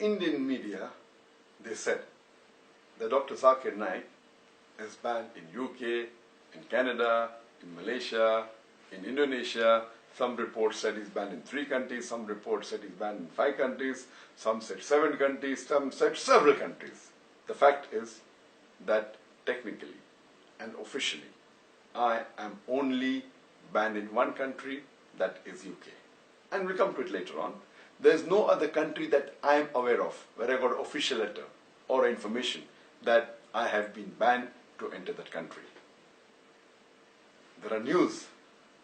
Indian media, they said that Dr. Zakir Naik is banned in UK, in Canada, in Malaysia, in Indonesia. Some reports said he's banned in 3 countries, some reports said he's banned in 5 countries, some said 7 countries, some said several countries. The fact is that technically and officially, I am only banned in 1 country, that is UK. And we'll come to it later on. There is no other country that I am aware of where I got an official letter or information that I have been banned to enter that country. There are news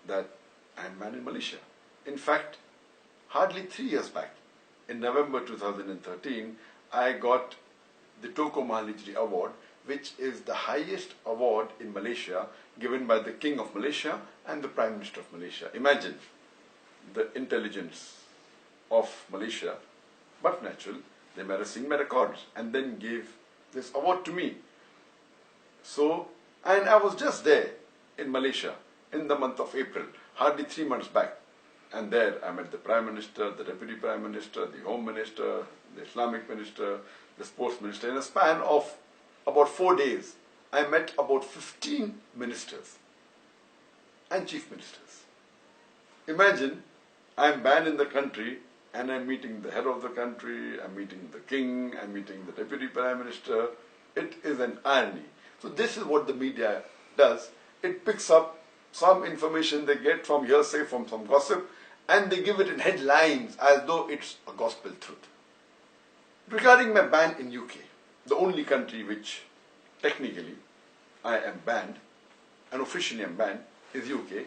that I am banned in Malaysia. In fact, hardly 3 years back, in November 2013, I got the Toko Mahalijri Award, which is the highest award in Malaysia given by the King of Malaysia and the Prime Minister of Malaysia. Imagine the intelligence of Malaysia, but natural, they made my records and then gave this award to me. So, and I was just there in Malaysia in the month of April, hardly 3 months back. And there I met the Prime Minister, the Deputy Prime Minister, the Home Minister, the Islamic Minister, the Sports Minister. In a span of about 4 days, I met about 15 ministers and chief ministers. Imagine, I'm banned in the country and I'm meeting the head of the country, I'm meeting the king, I'm meeting the Deputy Prime Minister. It is an irony. So this is what the media does. It picks up some information they get from hearsay, from some gossip, and they give it in headlines as though it's a gospel truth. Regarding my ban in UK, the only country which technically I am banned, and officially am banned, is UK.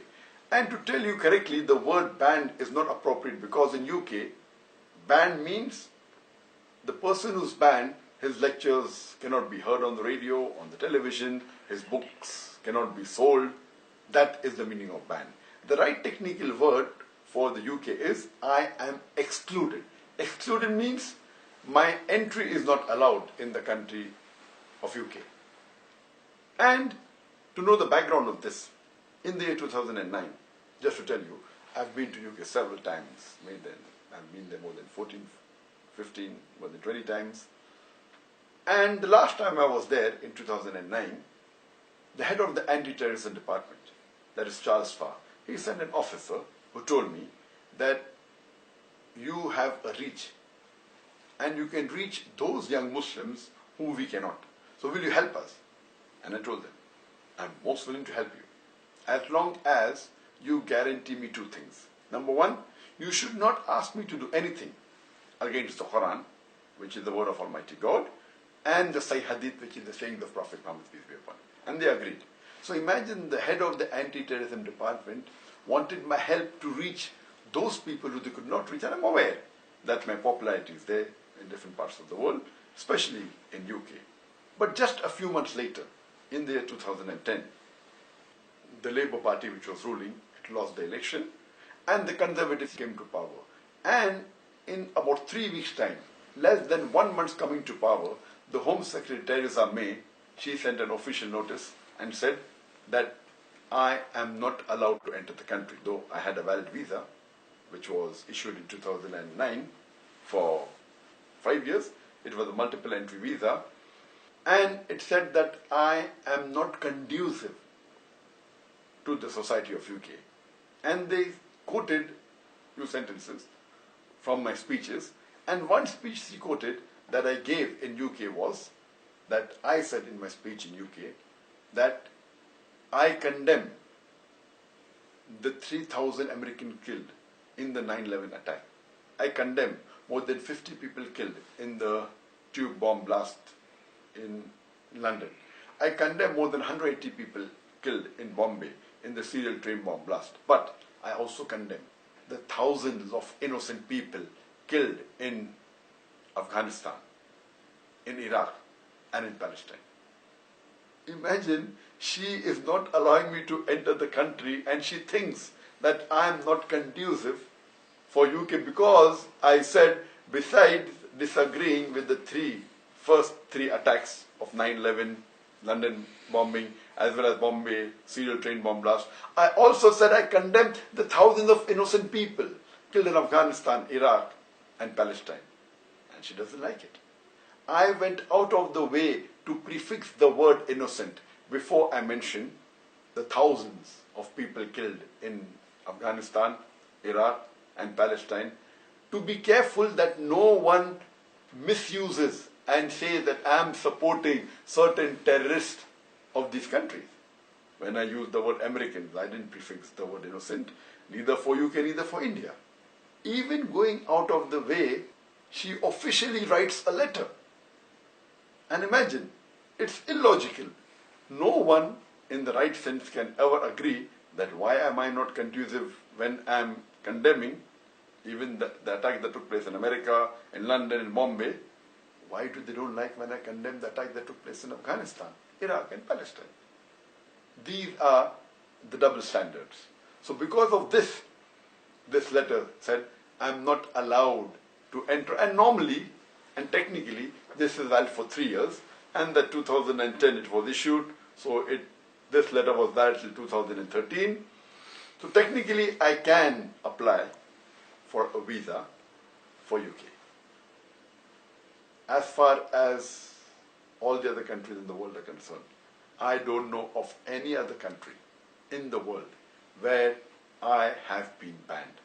And to tell you correctly, the word banned is not appropriate because in UK, banned means the person who's banned, his lectures cannot be heard on the radio, on the television, his books cannot be sold. That is the meaning of ban. The right technical word for the UK is I am excluded. Excluded means my entry is not allowed in the country of UK. And to know the background of this, in the year 2009, just to tell you, I've been to UK several times. I've been there more than 14, 15, more than 20 times. And the last time I was there, in 2009, the head of the anti-terrorism department, that is Charles Farr, he sent an officer who told me that you have a reach and you can reach those young Muslims who we cannot. So will you help us? And I told them, I'm most willing to help you as long as you guarantee me 2 things. Number 1, you should not ask me to do anything against the Quran, which is the word of Almighty God, and the Sahih Hadith, which is the saying of Prophet Muhammad, peace be upon him. And they agreed. So imagine the head of the anti-terrorism department wanted my help to reach those people who they could not reach. And I'm aware that my popularity is there in different parts of the world, especially in UK. But just a few months later, in the year 2010, the Labour Party, which was ruling, it lost the election, and the Conservatives came to power. And in about 3 weeks' time, less than 1 month coming to power, the Home Secretary Theresa May, she sent an official notice and said that I am not allowed to enter the country, though I had a valid visa, which was issued in 2009 for 5 years. It was a multiple entry visa. And it said that I am not conducive to the society of UK. And they quoted few sentences from my speeches. And one speech she quoted that I gave in UK was that I said in my speech in UK that I condemn the 3,000 Americans killed in the 9/11 attack. I condemn more than 50 people killed in the tube bomb blast in London. I condemn more than 180 people killed in Bombay in the serial train bomb blast. But I also condemn the thousands of innocent people killed in Afghanistan, in Iraq, and in Palestine. Imagine, she is not allowing me to enter the country and she thinks that I am not conducive for UK because I said, besides disagreeing with the first three attacks of 9/11, London bombing, as well as Bombay serial train bomb blast, I also said I condemned the thousands of innocent people killed in Afghanistan, Iraq, and Palestine. And she doesn't like it. I went out of the way to prefix the word innocent before I mentioned the thousands of people killed in Afghanistan, Iraq, and Palestine, to be careful that no one misuses and says that I am supporting certain terrorists of these countries. When I used the word Americans, I didn't prefix the word innocent, neither for UK, neither for India. Even going out of the way, she officially writes a letter. And imagine, it's illogical. No one in the right sense can ever agree that why am I not conducive when I'm condemning even the attack that took place in America, in London, in Bombay. Why do they don't like when I condemn the attack that took place in Afghanistan, Iraq, and Palestine? These are the double standards. So because of this, this letter said, I'm not allowed to enter. And normally, and technically, this is valid for 3 years. And that 2010 it was issued. So this letter was valid till 2013. So technically, I can apply for a visa for UK. As far as all the other countries in the world are concerned, I don't know of any other country in the world where I have been banned.